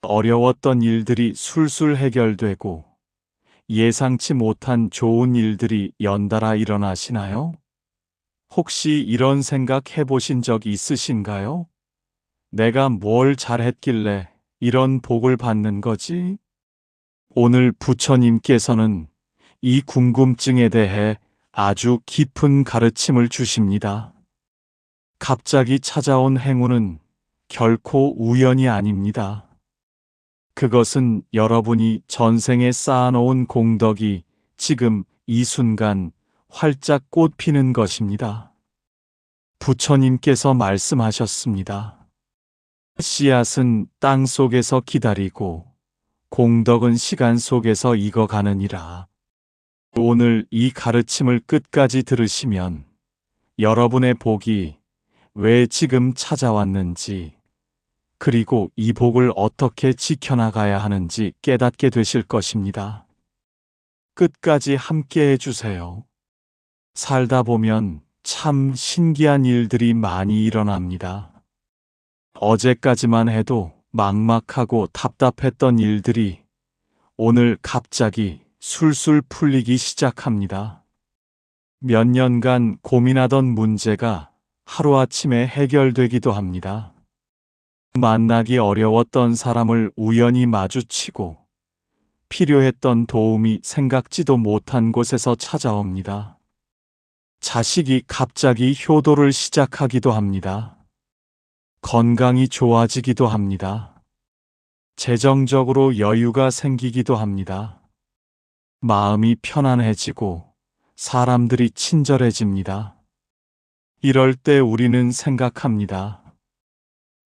어려웠던 일들이 술술 해결되고 예상치 못한 좋은 일들이 연달아 일어나시나요? 혹시 이런 생각 해보신 적 있으신가요? 내가 뭘 잘했길래 이런 복을 받는 거지? 오늘 부처님께서는 이 궁금증에 대해 아주 깊은 가르침을 주십니다. 갑자기 찾아온 행운은 결코 우연이 아닙니다. 그것은 여러분이 전생에 쌓아놓은 공덕이 지금 이 순간 활짝 꽃피는 것입니다. 부처님께서 말씀하셨습니다. 씨앗은 땅 속에서 기다리고 공덕은 시간 속에서 익어가느니라. 오늘 이 가르침을 끝까지 들으시면 여러분의 복이 왜 지금 찾아왔는지, 그리고 이 복을 어떻게 지켜나가야 하는지 깨닫게 되실 것입니다. 끝까지 함께 해주세요. 살다 보면 참 신기한 일들이 많이 일어납니다. 어제까지만 해도 막막하고 답답했던 일들이 오늘 갑자기 술술 풀리기 시작합니다. 몇 년간 고민하던 문제가 하루아침에 해결되기도 합니다. 만나기 어려웠던 사람을 우연히 마주치고 필요했던 도움이 생각지도 못한 곳에서 찾아옵니다. 자식이 갑자기 효도를 시작하기도 합니다. 건강이 좋아지기도 합니다. 재정적으로 여유가 생기기도 합니다. 마음이 편안해지고 사람들이 친절해집니다. 이럴 때 우리는 생각합니다.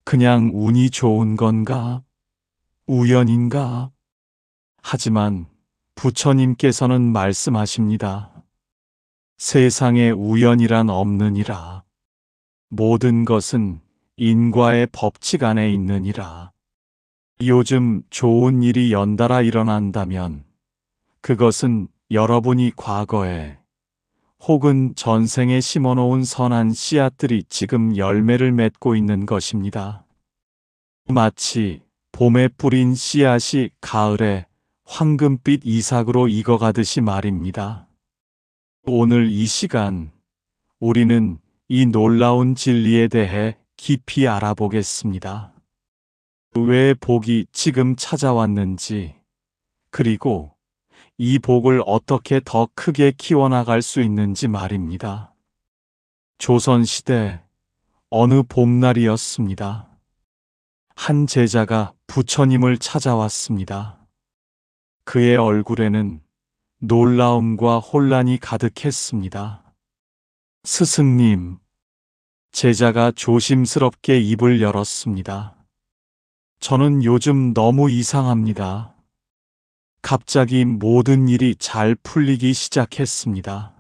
그냥 운이 좋은 건가? 우연인가? 하지만 부처님께서는 말씀하십니다. 세상에 우연이란 없느니라. 모든 것은 인과의 법칙 안에 있느니라. 요즘 좋은 일이 연달아 일어난다면 그것은 여러분이 과거에 혹은 전생에 심어놓은 선한 씨앗들이 지금 열매를 맺고 있는 것입니다. 마치 봄에 뿌린 씨앗이 가을에 황금빛 이삭으로 익어가듯이 말입니다. 오늘 이 시간 우리는 이 놀라운 진리에 대해 깊이 알아보겠습니다. 왜 복이 지금 찾아왔는지, 그리고 이 복을 어떻게 더 크게 키워나갈 수 있는지 말입니다. 조선시대 어느 봄날이었습니다. 한 제자가 부처님을 찾아왔습니다. 그의 얼굴에는 놀라움과 혼란이 가득했습니다. 스승님, 제자가 조심스럽게 입을 열었습니다. 저는 요즘 너무 이상합니다. 갑자기 모든 일이 잘 풀리기 시작했습니다.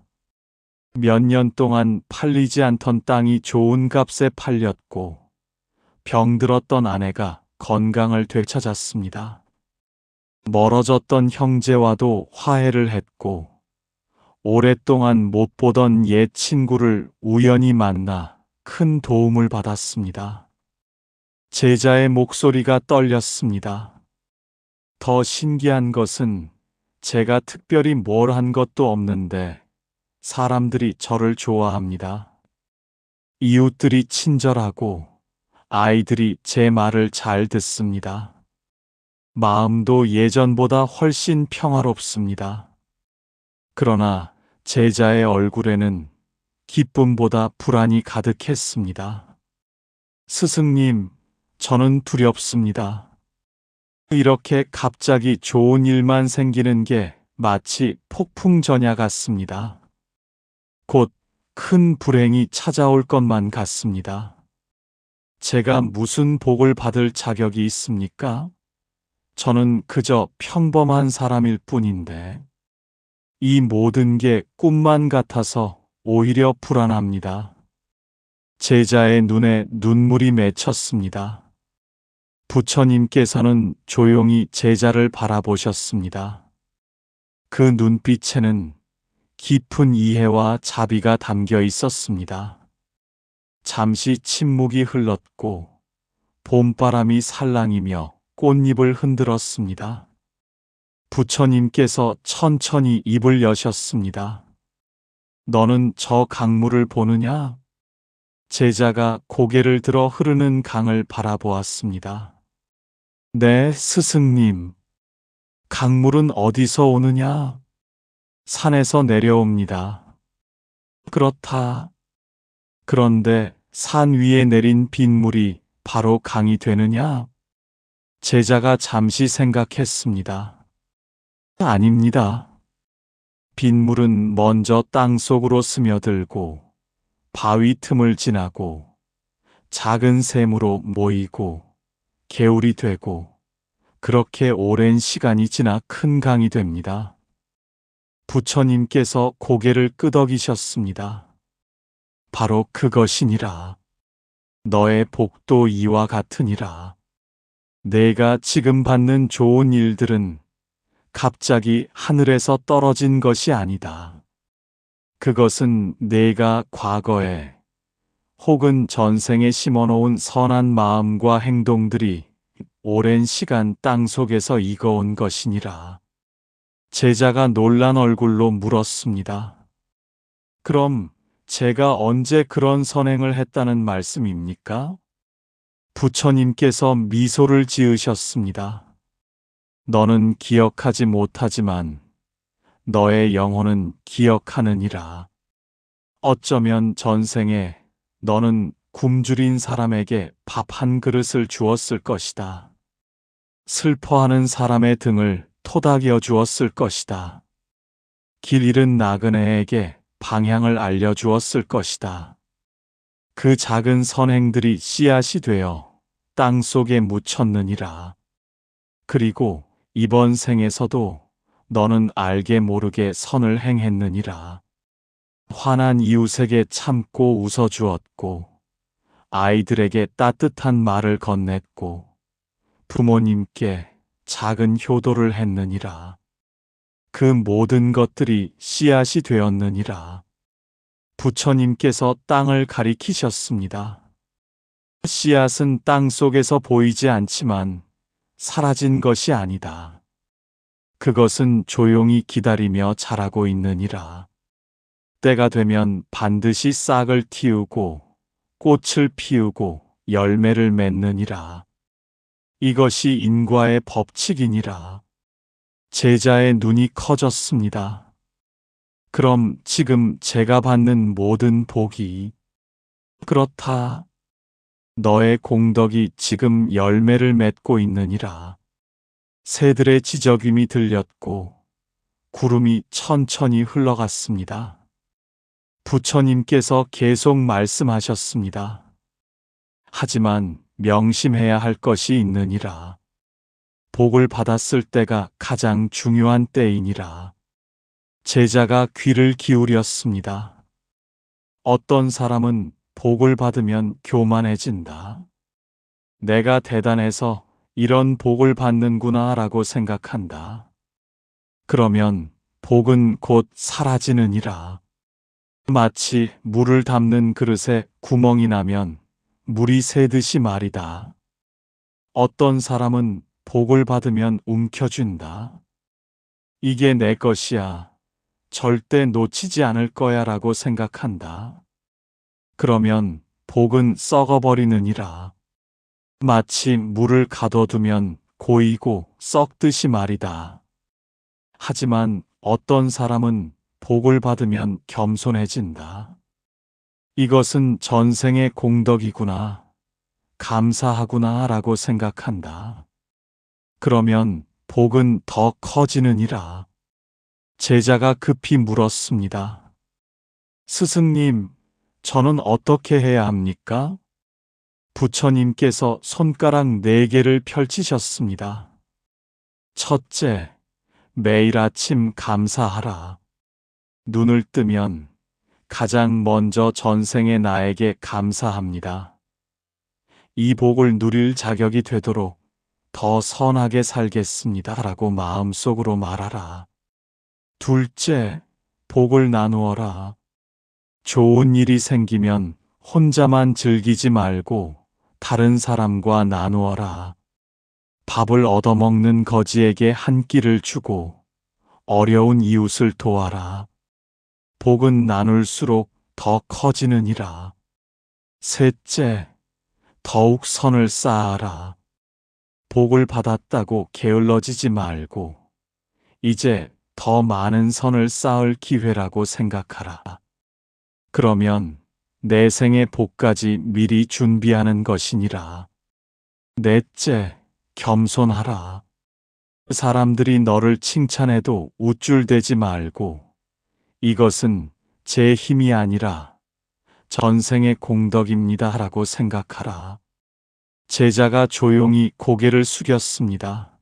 몇 년 동안 팔리지 않던 땅이 좋은 값에 팔렸고, 병들었던 아내가 건강을 되찾았습니다. 멀어졌던 형제와도 화해를 했고, 오랫동안 못 보던 옛 친구를 우연히 만나 큰 도움을 받았습니다. 제자의 목소리가 떨렸습니다. 더 신기한 것은 제가 특별히 뭘 한 것도 없는데 사람들이 저를 좋아합니다. 이웃들이 친절하고 아이들이 제 말을 잘 듣습니다. 마음도 예전보다 훨씬 평화롭습니다. 그러나 제자의 얼굴에는 기쁨보다 불안이 가득했습니다. 스승님, 저는 두렵습니다. 이렇게 갑자기 좋은 일만 생기는 게 마치 폭풍전야 같습니다. 곧 큰 불행이 찾아올 것만 같습니다. 제가 무슨 복을 받을 자격이 있습니까? 저는 그저 평범한 사람일 뿐인데. 이 모든 게 꿈만 같아서 오히려 불안합니다. 제자의 눈에 눈물이 맺혔습니다. 부처님께서는 조용히 제자를 바라보셨습니다. 그 눈빛에는 깊은 이해와 자비가 담겨 있었습니다. 잠시 침묵이 흘렀고 봄바람이 살랑이며 꽃잎을 흔들었습니다. 부처님께서 천천히 입을 여셨습니다. 너는 저 강물을 보느냐? 제자가 고개를 들어 흐르는 강을 바라보았습니다. 네, 스승님. 강물은 어디서 오느냐? 산에서 내려옵니다. 그렇다. 그런데 산 위에 내린 빗물이 바로 강이 되느냐? 제자가 잠시 생각했습니다. 아닙니다. 빗물은 먼저 땅 속으로 스며들고 바위 틈을 지나고 작은 샘으로 모이고 개울이 되고 그렇게 오랜 시간이 지나 큰 강이 됩니다. 부처님께서 고개를 끄덕이셨습니다. 바로 그것이니라. 너의 복도 이와 같으니라. 내가 지금 받는 좋은 일들은 갑자기 하늘에서 떨어진 것이 아니다. 그것은 내가 과거에 혹은 전생에 심어놓은 선한 마음과 행동들이 오랜 시간 땅 속에서 익어온 것이니라. 제자가 놀란 얼굴로 물었습니다. 그럼 제가 언제 그런 선행을 했다는 말씀입니까? 부처님께서 미소를 지으셨습니다. 너는 기억하지 못하지만 너의 영혼은 기억하느니라. 어쩌면 전생에 너는 굶주린 사람에게 밥 한 그릇을 주었을 것이다. 슬퍼하는 사람의 등을 토닥여 주었을 것이다. 길 잃은 나그네에게 방향을 알려주었을 것이다. 그 작은 선행들이 씨앗이 되어 땅 속에 묻혔느니라. 그리고 이번 생에서도 너는 알게 모르게 선을 행했느니라. 화난 이웃에게 참고 웃어주었고, 아이들에게 따뜻한 말을 건넸고, 부모님께 작은 효도를 했느니라. 그 모든 것들이 씨앗이 되었느니라. 부처님께서 땅을 가리키셨습니다. 씨앗은 땅 속에서 보이지 않지만 사라진 것이 아니다. 그것은 조용히 기다리며 자라고 있느니라. 때가 되면 반드시 싹을 틔우고 꽃을 피우고 열매를 맺느니라. 이것이 인과의 법칙이니라. 제자의 눈이 커졌습니다. 그럼 지금 제가 받는 모든 복이 그렇다. 너의 공덕이 지금 열매를 맺고 있느니라. 새들의 지저귀이 들렸고 구름이 천천히 흘러갔습니다. 부처님께서 계속 말씀하셨습니다. 하지만 명심해야 할 것이 있느니라. 복을 받았을 때가 가장 중요한 때이니라. 제자가 귀를 기울였습니다. 어떤 사람은 복을 받으면 교만해진다. 내가 대단해서 이런 복을 받는구나 라고 생각한다. 그러면 복은 곧 사라지느니라. 마치 물을 담는 그릇에 구멍이 나면 물이 새듯이 말이다. 어떤 사람은 복을 받으면 움켜쥔다. 이게 내 것이야. 절대 놓치지 않을 거야 라고 생각한다. 그러면 복은 썩어버리느니라. 마치 물을 가둬두면 고이고 썩듯이 말이다. 하지만 어떤 사람은 복을 받으면 겸손해진다. 이것은 전생의 공덕이구나, 감사하구나 라고 생각한다. 그러면 복은 더 커지느니라. 제자가 급히 물었습니다. 스승님, 저는 어떻게 해야 합니까? 부처님께서 손가락 4개를 펼치셨습니다. 첫째, 매일 아침 감사하라. 눈을 뜨면 가장 먼저 전생의 나에게 감사합니다. 이 복을 누릴 자격이 되도록 더 선하게 살겠습니다. 라고 마음속으로 말하라. 둘째, 복을 나누어라. 좋은 일이 생기면 혼자만 즐기지 말고 다른 사람과 나누어라. 밥을 얻어먹는 거지에게 한 끼를 주고 어려운 이웃을 도와라. 복은 나눌수록 더 커지느니라. 셋째, 더욱 선을 쌓아라. 복을 받았다고 게을러지지 말고 이제 더 많은 선을 쌓을 기회라고 생각하라. 그러면 내 생의 복까지 미리 준비하는 것이니라. 넷째, 겸손하라. 사람들이 너를 칭찬해도 우쭐대지 말고 이것은 제 힘이 아니라 전생의 공덕입니다 하라고 생각하라. 제자가 조용히 고개를 숙였습니다.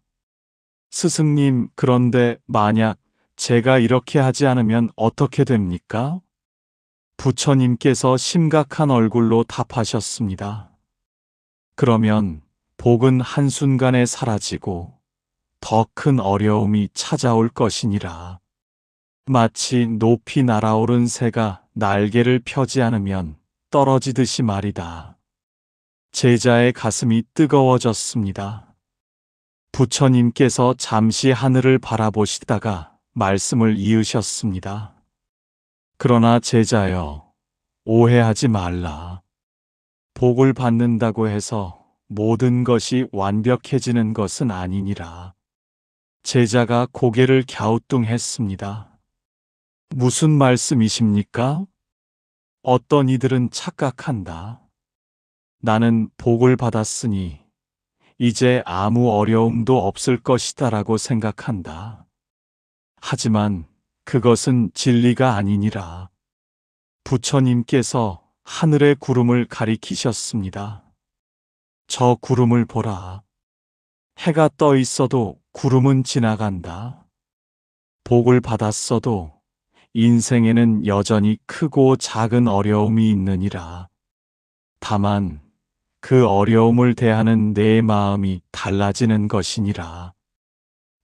스승님, 그런데 만약 제가 이렇게 하지 않으면 어떻게 됩니까? 부처님께서 심각한 얼굴로 답하셨습니다. 그러면 복은 한순간에 사라지고 더 큰 어려움이 찾아올 것이니라. 마치 높이 날아오른 새가 날개를 펴지 않으면 떨어지듯이 말이다. 제자의 가슴이 뜨거워졌습니다. 부처님께서 잠시 하늘을 바라보시다가 말씀을 이으셨습니다. 그러나 제자여, 오해하지 말라. 복을 받는다고 해서 모든 것이 완벽해지는 것은 아니니라. 제자가 고개를 갸우뚱했습니다. 무슨 말씀이십니까? 어떤 이들은 착각한다. 나는 복을 받았으니 이제 아무 어려움도 없을 것이다라고 생각한다. 하지만 그것은 진리가 아니니라. 부처님께서 하늘의 구름을 가리키셨습니다. 저 구름을 보라. 해가 떠 있어도 구름은 지나간다. 복을 받았어도 인생에는 여전히 크고 작은 어려움이 있느니라. 다만 그 어려움을 대하는 내 마음이 달라지는 것이니라.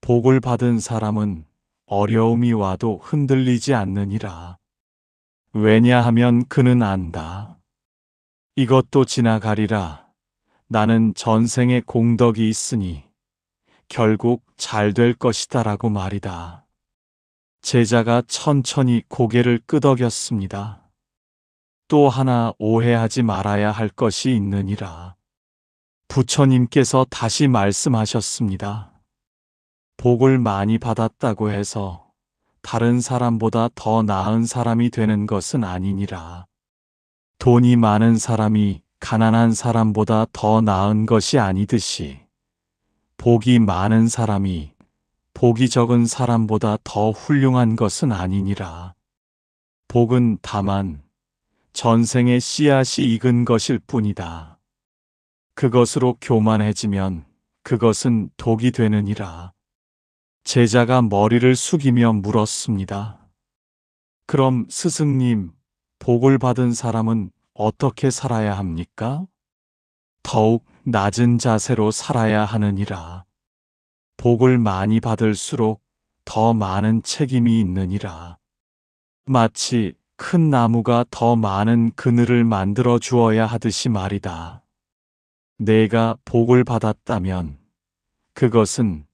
복을 받은 사람은 어려움이 와도 흔들리지 않느니라. 왜냐하면 그는 안다. 이것도 지나가리라. 나는 전생에 공덕이 있으니 결국 잘 될 것이다 라고 말이다. 제자가 천천히 고개를 끄덕였습니다. 또 하나 오해하지 말아야 할 것이 있느니라. 부처님께서 다시 말씀하셨습니다. 복을 많이 받았다고 해서 다른 사람보다 더 나은 사람이 되는 것은 아니니라. 돈이 많은 사람이 가난한 사람보다 더 나은 것이 아니듯이 복이 많은 사람이 복이 적은 사람보다 더 훌륭한 것은 아니니라. 복은 다만 전생의 씨앗이 익은 것일 뿐이다. 그것으로 교만해지면 그것은 독이 되느니라. 제자가 머리를 숙이며 물었습니다. 그럼 스승님, 복을 받은 사람은 어떻게 살아야 합니까? 더욱 낮은 자세로 살아야 하느니라. 복을 많이 받을수록 더 많은 책임이 있느니라. 마치 큰 나무가 더 많은 그늘을 만들어 주어야 하듯이 말이다. 내가 복을 받았다면 그것은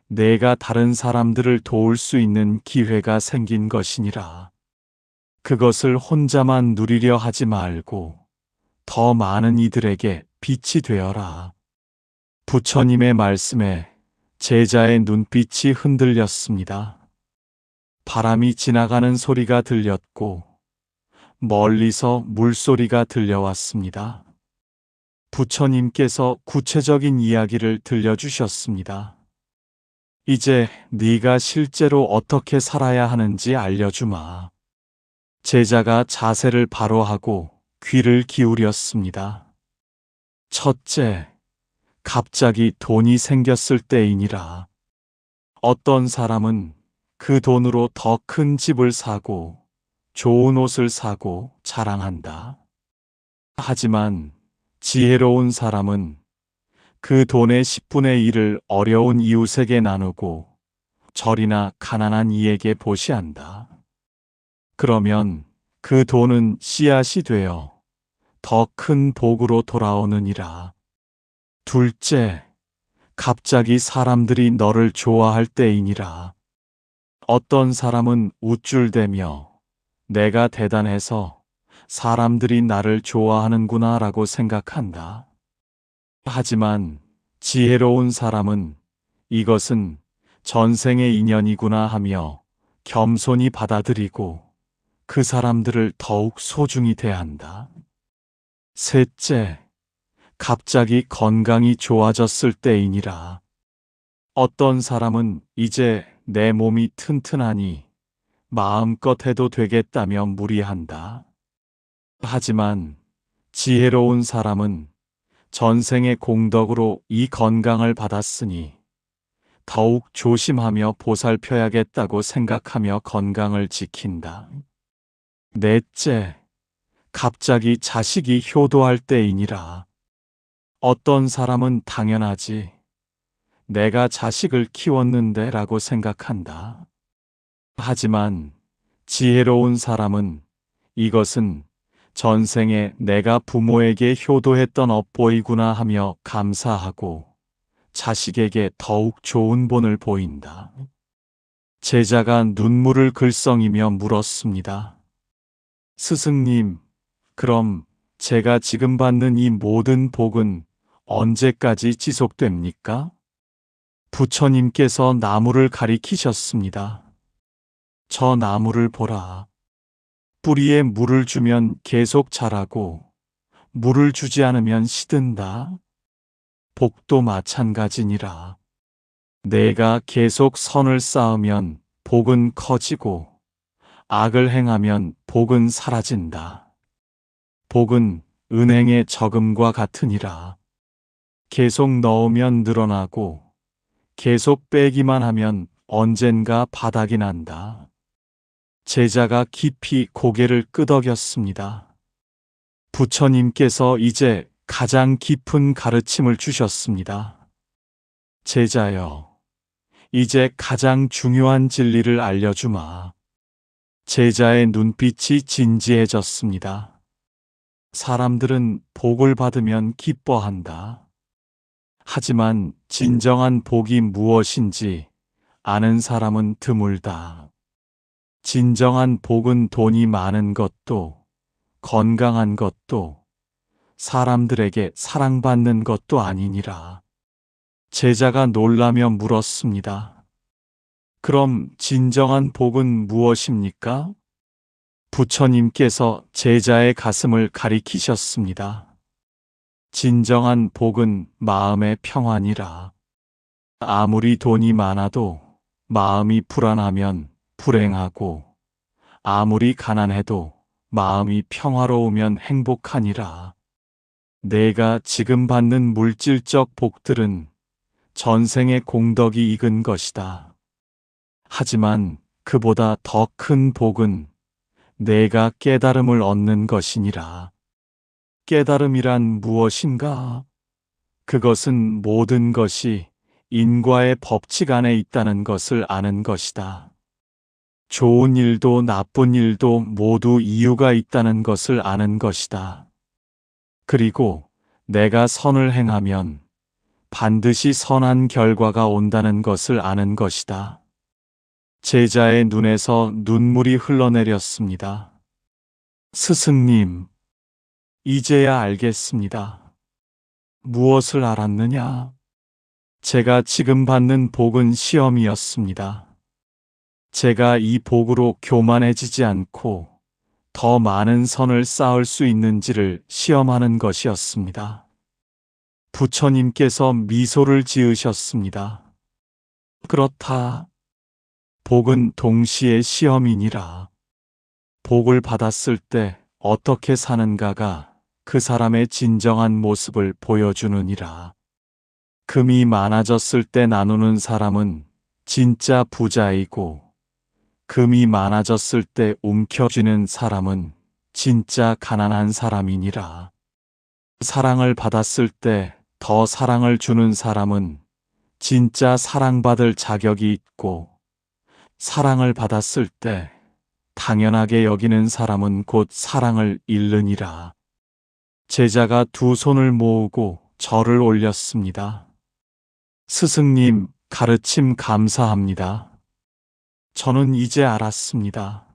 내가 다른 사람들을 도울 수 있는 기회가 생긴 것이니라. 그것을 혼자만 누리려 하지 말고 더 많은 이들에게 빛이 되어라. 부처님의 말씀에 제자의 눈빛이 흔들렸습니다. 바람이 지나가는 소리가 들렸고 멀리서 물소리가 들려왔습니다. 부처님께서 구체적인 이야기를 들려주셨습니다. 이제 네가 실제로 어떻게 살아야 하는지 알려주마. 제자가 자세를 바로 하고 귀를 기울였습니다. 첫째, 갑자기 돈이 생겼을 때이니라. 어떤 사람은 그 돈으로 더 큰 집을 사고 좋은 옷을 사고 자랑한다. 하지만 지혜로운 사람은 그 돈의 10분의 1을 어려운 이웃에게 나누고 절이나 가난한 이에게 보시한다. 그러면 그 돈은 씨앗이 되어 더 큰 복으로 돌아오느니라. 둘째, 갑자기 사람들이 너를 좋아할 때이니라. 어떤 사람은 우쭐대며 내가 대단해서 사람들이 나를 좋아하는구나 라고 생각한다. 하지만 지혜로운 사람은 이것은 전생의 인연이구나 하며 겸손히 받아들이고 그 사람들을 더욱 소중히 대한다. 셋째, 갑자기 건강이 좋아졌을 때이니라. 어떤 사람은 이제 내 몸이 튼튼하니 마음껏 해도 되겠다며 무리한다. 하지만 지혜로운 사람은 전생의 공덕으로 이 건강을 받았으니 더욱 조심하며 보살펴야겠다고 생각하며 건강을 지킨다. 넷째, 갑자기 자식이 효도할 때이니라. 어떤 사람은 당연하지. 내가 자식을 키웠는데 라고 생각한다. 하지만 지혜로운 사람은 이것은 전생에 내가 부모에게 효도했던 업보이구나 하며 감사하고 자식에게 더욱 좋은 본을 보인다. 제자가 눈물을 글썽이며 물었습니다. 스승님, 그럼 제가 지금 받는 이 모든 복은 언제까지 지속됩니까? 부처님께서 나무를 가리키셨습니다. 저 나무를 보라. 뿌리에 물을 주면 계속 자라고 물을 주지 않으면 시든다. 복도 마찬가지니라. 내가 계속 선을 쌓으면 복은 커지고 악을 행하면 복은 사라진다. 복은 은행의 저금과 같으니라. 계속 넣으면 늘어나고 계속 빼기만 하면 언젠가 바닥이 난다. 제자가 깊이 고개를 끄덕였습니다. 부처님께서 이제 가장 깊은 가르침을 주셨습니다. 제자여, 이제 가장 중요한 진리를 알려주마. 제자의 눈빛이 진지해졌습니다. 사람들은 복을 받으면 기뻐한다. 하지만 진정한 복이 무엇인지 아는 사람은 드물다. 진정한 복은 돈이 많은 것도, 건강한 것도, 사람들에게 사랑받는 것도 아니니라. 제자가 놀라며 물었습니다. 그럼 진정한 복은 무엇입니까? 부처님께서 제자의 가슴을 가리키셨습니다. 진정한 복은 마음의 평안이라. 아무리 돈이 많아도 마음이 불안하면 불행하고, 아무리 가난해도 마음이 평화로우면 행복하니라. 내가 지금 받는 물질적 복들은 전생의 공덕이 익은 것이다. 하지만 그보다 더 큰 복은 내가 깨달음을 얻는 것이니라. 깨달음이란 무엇인가? 그것은 모든 것이 인과의 법칙 안에 있다는 것을 아는 것이다. 좋은 일도 나쁜 일도 모두 이유가 있다는 것을 아는 것이다. 그리고 내가 선을 행하면 반드시 선한 결과가 온다는 것을 아는 것이다. 제자의 눈에서 눈물이 흘러내렸습니다. 스승님, 이제야 알겠습니다. 무엇을 알았느냐? 제가 지금 받는 복은 시험이었습니다. 제가 이 복으로 교만해지지 않고 더 많은 선을 쌓을 수 있는지를 시험하는 것이었습니다. 부처님께서 미소를 지으셨습니다. 그렇다. 복은 동시에 시험이니라. 복을 받았을 때 어떻게 사는가가 그 사람의 진정한 모습을 보여주느니라. 금이 많아졌을 때 나누는 사람은 진짜 부자이고, 금이 많아졌을 때 움켜쥐는 사람은 진짜 가난한 사람이니라. 사랑을 받았을 때 더 사랑을 주는 사람은 진짜 사랑받을 자격이 있고, 사랑을 받았을 때 당연하게 여기는 사람은 곧 사랑을 잃느니라. 제자가 두 손을 모으고 절을 올렸습니다. 스승님, 가르침 감사합니다. 저는 이제 알았습니다.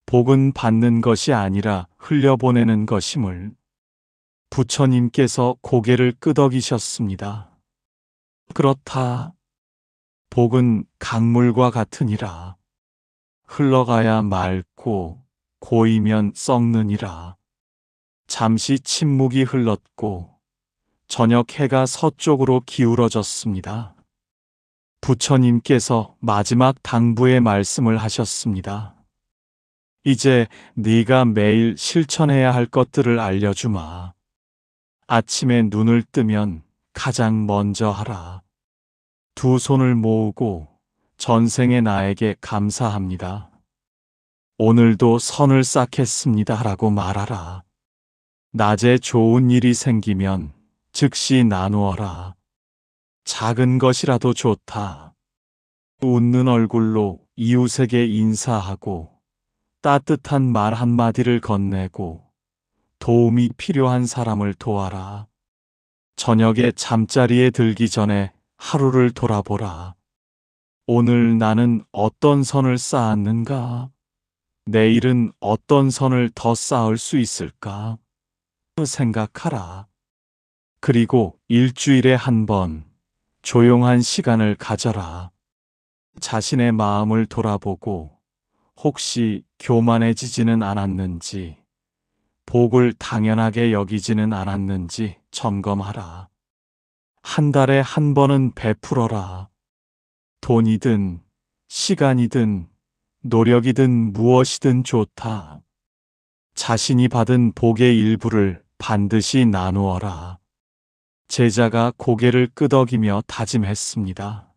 복은 받는 것이 아니라 흘려보내는 것임을. 부처님께서 고개를 끄덕이셨습니다. 그렇다. 복은 강물과 같으니라. 흘러가야 맑고 고이면 썩느니라. 잠시 침묵이 흘렀고 저녁 해가 서쪽으로 기울어졌습니다. 부처님께서 마지막 당부의 말씀을 하셨습니다. 이제 네가 매일 실천해야 할 것들을 알려주마. 아침에 눈을 뜨면 가장 먼저 하라. 두 손을 모으고 전생의 나에게 감사합니다. 오늘도 선을 쌓겠습니다. 라고 말하라. 낮에 좋은 일이 생기면 즉시 나누어라. 작은 것이라도 좋다. 웃는 얼굴로 이웃에게 인사하고 따뜻한 말 한마디를 건네고 도움이 필요한 사람을 도와라. 저녁에 잠자리에 들기 전에 하루를 돌아보라. 오늘 나는 어떤 선을 쌓았는가? 내일은 어떤 선을 더 쌓을 수 있을까? 생각하라. 그리고 일주일에 한 번 조용한 시간을 가져라. 자신의 마음을 돌아보고 혹시 교만해지지는 않았는지, 복을 당연하게 여기지는 않았는지 점검하라. 한 달에 한 번은 베풀어라. 돈이든 시간이든 노력이든 무엇이든 좋다. 자신이 받은 복의 일부를 반드시 나누어라. 제자가 고개를 끄덕이며 다짐했습니다.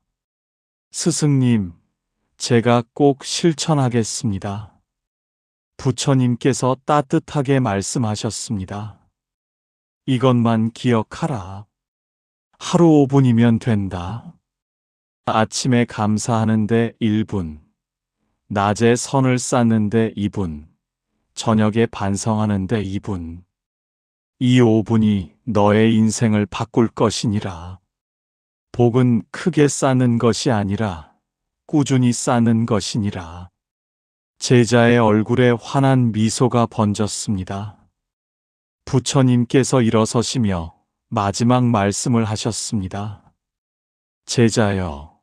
스승님, 제가 꼭 실천하겠습니다. 부처님께서 따뜻하게 말씀하셨습니다. 이것만 기억하라. 하루 5분이면 된다. 아침에 감사하는데 1분, 낮에 선을 쌓는데 2분, 저녁에 반성하는데 2분. 이 5분이 너의 인생을 바꿀 것이니라. 복은 크게 쌓는 것이 아니라 꾸준히 쌓는 것이니라. 제자의 얼굴에 환한 미소가 번졌습니다. 부처님께서 일어서시며 마지막 말씀을 하셨습니다. 제자여,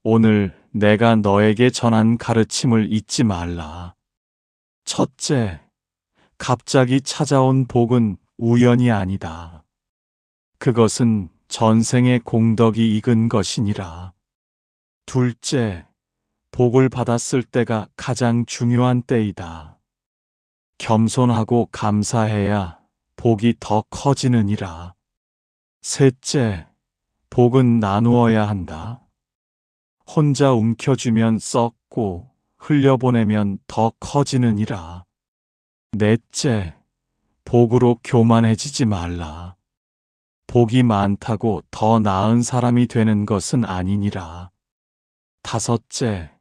오늘 내가 너에게 전한 가르침을 잊지 말라. 첫째, 갑자기 찾아온 복은 우연이 아니다. 그것은 전생의 공덕이 익은 것이니라. 둘째, 복을 받았을 때가 가장 중요한 때이다. 겸손하고 감사해야 복이 더 커지느니라. 셋째, 복은 나누어야 한다. 혼자 움켜쥐면 썩고 흘려보내면 더 커지느니라. 넷째, 복으로 교만해지지 말라. 복이 많다고 더 나은 사람이 되는 것은 아니니라. 다섯째,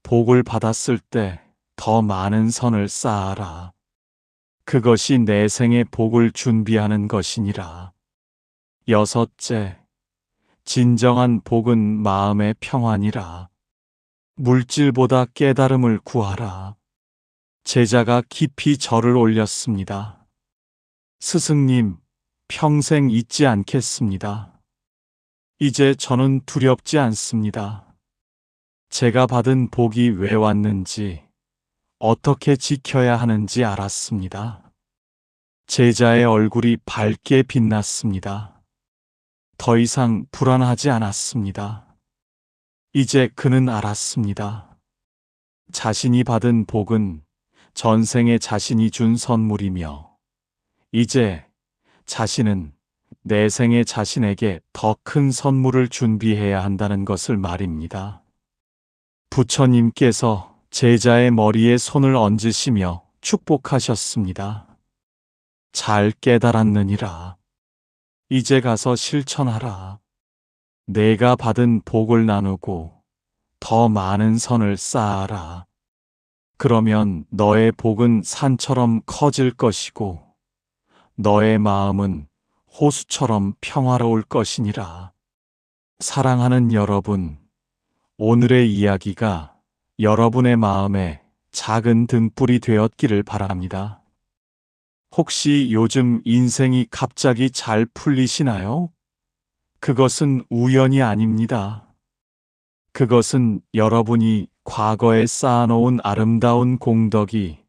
복을 받았을 때 더 많은 선을 쌓아라. 그것이 내 생의 복을 준비하는 것이니라. 여섯째, 진정한 복은 마음의 평안이라. 물질보다 깨달음을 구하라. 제자가 깊이 절을 올렸습니다. 스승님, 평생 잊지 않겠습니다. 이제 저는 두렵지 않습니다. 제가 받은 복이 왜 왔는지, 어떻게 지켜야 하는지 알았습니다. 제자의 얼굴이 밝게 빛났습니다. 더 이상 불안하지 않았습니다. 이제 그는 알았습니다. 자신이 받은 복은 전생에 자신이 준 선물이며, 이제 자신은 내생에 자신에게 더 큰 선물을 준비해야 한다는 것을 말입니다. 부처님께서 제자의 머리에 손을 얹으시며 축복하셨습니다. 잘 깨달았느니라. 이제 가서 실천하라. 내가 받은 복을 나누고 더 많은 선을 쌓아라. 그러면 너의 복은 산처럼 커질 것이고 너의 마음은 호수처럼 평화로울 것이니라. 사랑하는 여러분, 오늘의 이야기가 여러분의 마음에 작은 등불이 되었기를 바랍니다. 혹시 요즘 인생이 갑자기 잘 풀리시나요? 그것은 우연이 아닙니다. 그것은 여러분이 과거에 쌓아놓은 아름다운 공덕이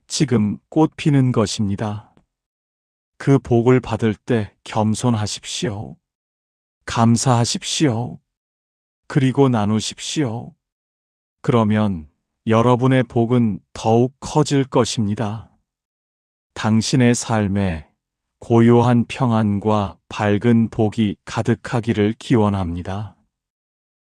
지금 꽃피는 것입니다. 그 복을 받을 때 겸손하십시오. 감사하십시오. 그리고 나누십시오. 그러면 여러분의 복은 더욱 커질 것입니다. 당신의 삶에 고요한 평안과 밝은 복이 가득하기를 기원합니다.